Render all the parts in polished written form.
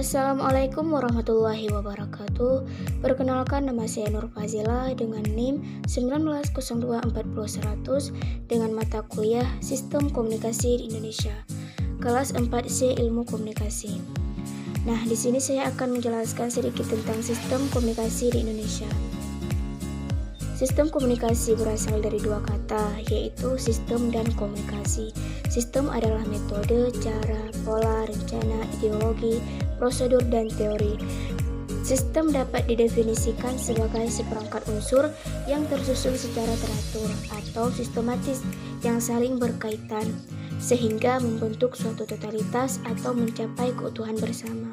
Assalamualaikum warahmatullahi wabarakatuh. Perkenalkan, nama saya Nur Fazila dengan NIM 1902400100 dengan mata kuliah Sistem Komunikasi di Indonesia, kelas 4C Ilmu Komunikasi. Nah, di sini saya akan menjelaskan sedikit tentang sistem komunikasi di Indonesia. Sistem komunikasi berasal dari dua kata, yaitu sistem dan komunikasi. Sistem adalah metode, cara, pola, rencana, ideologi, prosedur, dan teori. Sistem dapat didefinisikan sebagai seperangkat unsur yang tersusun secara teratur atau sistematis yang saling berkaitan, sehingga membentuk suatu totalitas atau mencapai keutuhan bersama.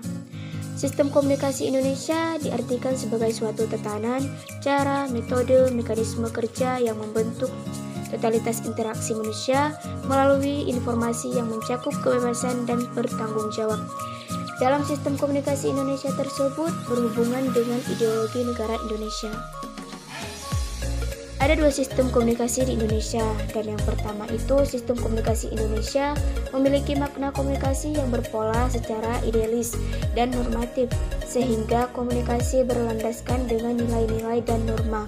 Sistem komunikasi Indonesia diartikan sebagai suatu tatanan, cara, metode, mekanisme kerja yang membentuk totalitas interaksi manusia melalui informasi yang mencakup kebebasan dan bertanggung jawab. Dalam sistem komunikasi Indonesia tersebut berhubungan dengan ideologi negara Indonesia. Ada dua sistem komunikasi di Indonesia, dan yang pertama itu sistem komunikasi Indonesia memiliki makna komunikasi yang berpola secara idealis dan normatif, sehingga komunikasi berlandaskan dengan nilai-nilai dan norma.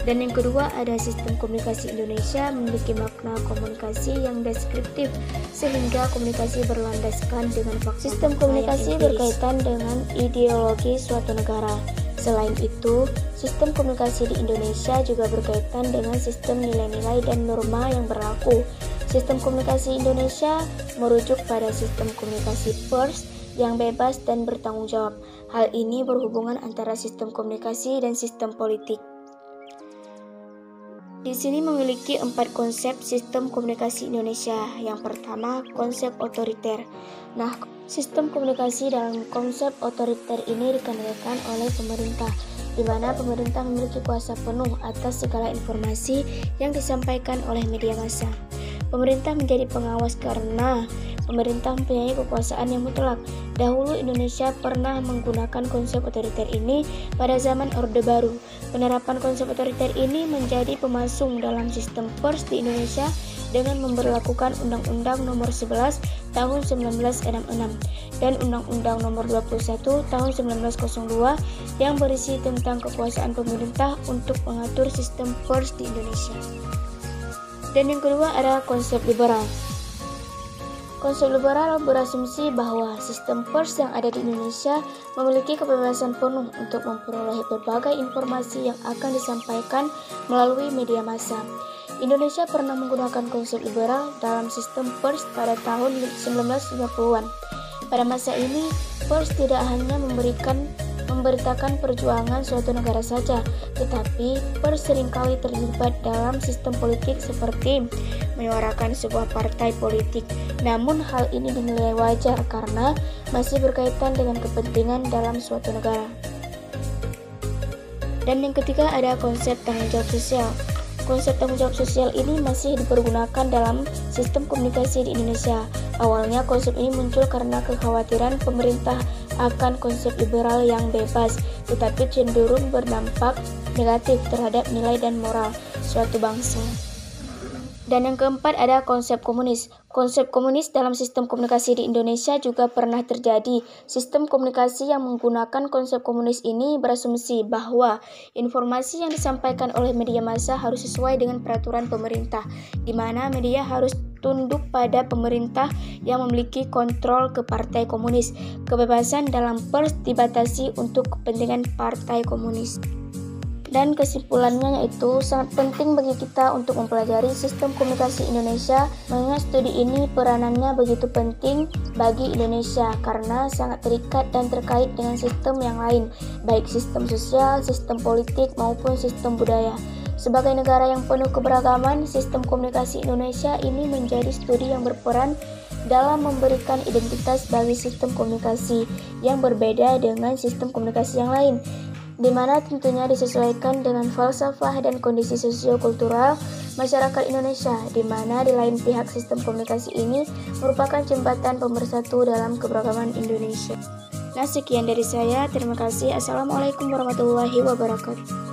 Dan yang kedua, ada sistem komunikasi Indonesia memiliki makna komunikasi yang deskriptif, sehingga komunikasi berlandaskan dengan fakta. Sistem komunikasi berkaitan dengan ideologi suatu negara. Selain itu, sistem komunikasi di Indonesia juga berkaitan dengan sistem nilai-nilai dan norma yang berlaku. Sistem komunikasi Indonesia merujuk pada sistem komunikasi pers yang bebas dan bertanggung jawab. Hal ini berhubungan antara sistem komunikasi dan sistem politik. Di sini memiliki 4 konsep sistem komunikasi Indonesia. Yang pertama, konsep otoriter. Nah, sistem komunikasi dalam konsep otoriter ini dikendalikan oleh pemerintah, di mana pemerintah memiliki kuasa penuh atas segala informasi yang disampaikan oleh media massa. Pemerintah menjadi pengawas karena pemerintah mempunyai kekuasaan yang mutlak. Dahulu Indonesia pernah menggunakan konsep otoriter ini pada zaman Orde Baru. Penerapan konsep otoriter ini menjadi pemasung dalam sistem pers di Indonesia dengan memberlakukan Undang-Undang Nomor 11 Tahun 1966 dan Undang-Undang Nomor 21 Tahun 1902 yang berisi tentang kekuasaan pemerintah untuk mengatur sistem pers di Indonesia. Dan yang kedua ada konsep liberal. Konsep liberal berasumsi bahwa sistem pers yang ada di Indonesia memiliki kebebasan penuh untuk memperoleh berbagai informasi yang akan disampaikan melalui media massa. Indonesia pernah menggunakan konsep liberal dalam sistem pers pada tahun 1950-an. Pada masa ini, pers tidak hanya memberitakan perjuangan suatu negara saja, tetapi pers seringkali terlibat dalam sistem politik seperti menyuarakan sebuah partai politik. Namun hal ini dinilai wajar karena masih berkaitan dengan kepentingan dalam suatu negara. Dan yang ketiga ada konsep tanggung jawab sosial. Konsep tanggung jawab sosial ini masih dipergunakan dalam sistem komunikasi di Indonesia. Awalnya konsep ini muncul karena kekhawatiran pemerintah akan konsep liberal yang bebas, tetapi cenderung berdampak negatif terhadap nilai dan moral suatu bangsa. Dan yang keempat ada konsep komunis. Konsep komunis dalam sistem komunikasi di Indonesia juga pernah terjadi. Sistem komunikasi yang menggunakan konsep komunis ini berasumsi bahwa informasi yang disampaikan oleh media massa harus sesuai dengan peraturan pemerintah, di mana media harus tunduk pada pemerintah yang memiliki kontrol ke partai komunis. Kebebasan dalam pers dibatasi untuk kepentingan partai komunis. Dan kesimpulannya yaitu sangat penting bagi kita untuk mempelajari sistem komunikasi Indonesia, mengingat studi ini peranannya begitu penting bagi Indonesia karena sangat terikat dan terkait dengan sistem yang lain, baik sistem sosial, sistem politik, maupun sistem budaya. Sebagai negara yang penuh keberagaman, sistem komunikasi Indonesia ini menjadi studi yang berperan dalam memberikan identitas bagi sistem komunikasi yang berbeda dengan sistem komunikasi yang lain, di mana tentunya disesuaikan dengan falsafah dan kondisi sosio-kultural masyarakat Indonesia, di mana di lain pihak sistem komunikasi ini merupakan jembatan pemersatu dalam keberagaman Indonesia. Nah, sekian dari saya. Terima kasih. Assalamualaikum warahmatullahi wabarakatuh.